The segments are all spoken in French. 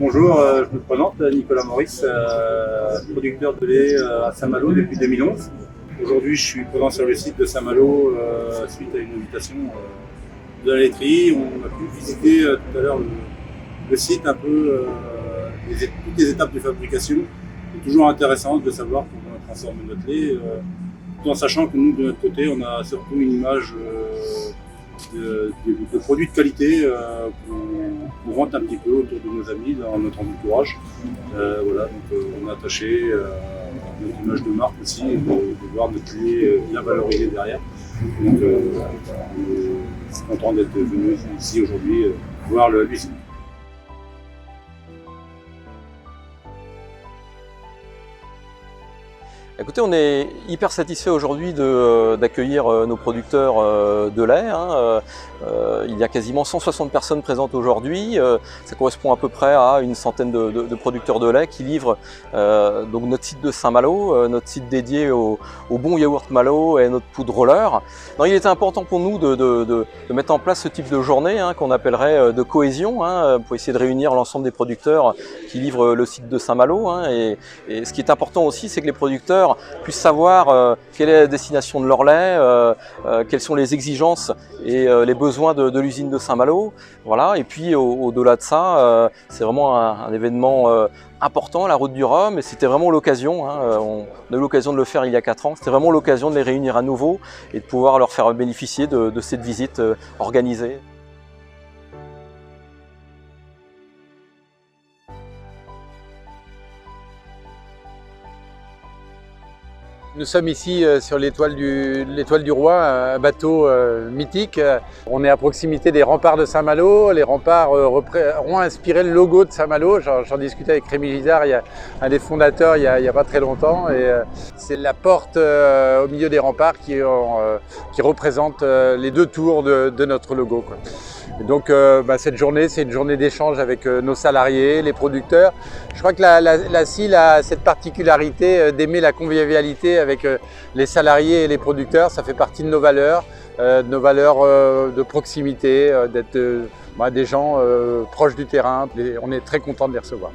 Bonjour, je me présente, Nicolas Maurice, producteur de lait à Saint-Malo depuis 2011. Aujourd'hui, je suis présent sur le site de Saint-Malo suite à une invitation de la laiterie. On a pu visiter tout à l'heure le site, un peu toutes les étapes de fabrication. C'est toujours intéressant de savoir comment on transforme notre lait, tout en sachant que nous, de notre côté, on a surtout une image de produits de qualité qu'on vante un petit peu autour de nos amis dans notre entourage. Voilà, donc on est attaché à notre image de marque aussi, et de voir notre lait bien valorisé derrière. Donc on est content d'être venu ici aujourd'hui voir l'usine. Écoutez, on est hyper satisfait aujourd'hui d'accueillir nos producteurs de lait. Il y a quasiment 160 personnes présentes aujourd'hui. Ça correspond à peu près à une centaine de producteurs de lait qui livrent donc notre site de Saint-Malo, notre site dédié au bon yaourt Malo et notre poudre roller. Donc, il était important pour nous de mettre en place ce type de journée qu'on appellerait de cohésion, pour essayer de réunir l'ensemble des producteurs qui livrent le site de Saint-Malo. Et ce qui est important aussi, c'est que les producteurs puissent savoir quelle est la destination de leur lait, quelles sont les exigences et les besoins de l'usine de Saint-Malo. Voilà. Et puis au-delà de ça, c'est vraiment un événement important, la route du Rhum, et c'était vraiment l'occasion, on a eu l'occasion de le faire il y a 4 ans, c'était vraiment l'occasion de les réunir à nouveau et de pouvoir leur faire bénéficier de cette visite organisée. Nous sommes ici sur l'Étoile du Roi, un bateau mythique. On est à proximité des remparts de Saint-Malo. Les remparts ont inspiré le logo de Saint-Malo. J'en discutais avec Rémi Gisard, il y a un des fondateurs, il y a pas très longtemps. Et c'est la porte au milieu des remparts qui représente les 2 tours de notre logo, quoi. Et donc cette journée, c'est une journée d'échange avec nos salariés, les producteurs. Je crois que la CIL a cette particularité d'aimer la convivialité avec les salariés et les producteurs. Ça fait partie de nos valeurs de proximité, d'être des gens proches du terrain. Et on est très content de les recevoir.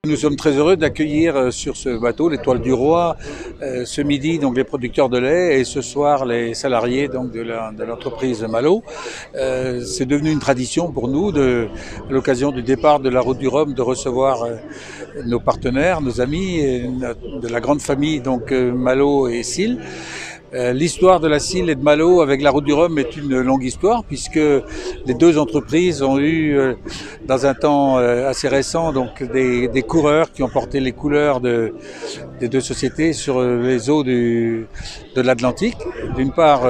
Nous sommes très heureux d'accueillir sur ce bateau, l'Étoile du Roi, ce midi donc les producteurs de lait et ce soir les salariés donc de l'entreprise Malo. C'est devenu une tradition pour nous, à l'occasion du départ de la route du Rhum, de recevoir nos partenaires, nos amis, de la grande famille donc Malo et CIL. L'histoire de la CIL et de Malo avec la route du Rhum est une longue histoire puisque les 2 entreprises ont eu dans un temps assez récent donc des coureurs qui ont porté les couleurs des 2 sociétés sur les eaux de l'Atlantique. D'une part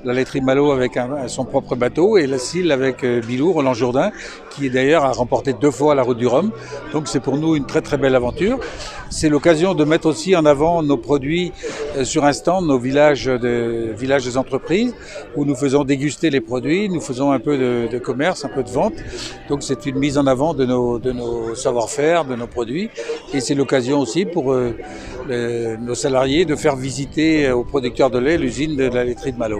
la laiterie Malo avec son propre bateau et la CIL avec Bilou, Roland Jourdain, qui d'ailleurs a remporté 2 fois la route du Rhum. Donc c'est pour nous une très très belle aventure. C'est l'occasion de mettre aussi en avant nos produits sur un stand, nos villages des entreprises, où nous faisons déguster les produits, nous faisons un peu de commerce, un peu de vente. Donc c'est une mise en avant de nos savoir-faire, de nos produits. Et c'est l'occasion aussi pour nos salariés de faire visiter aux producteurs de lait l'usine de la laiterie de Malo.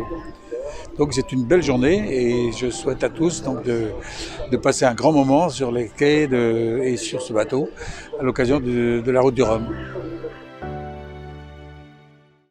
Donc c'est une belle journée et je souhaite à tous donc de passer un grand moment sur les quais et sur ce bateau à l'occasion de la route du Rhum.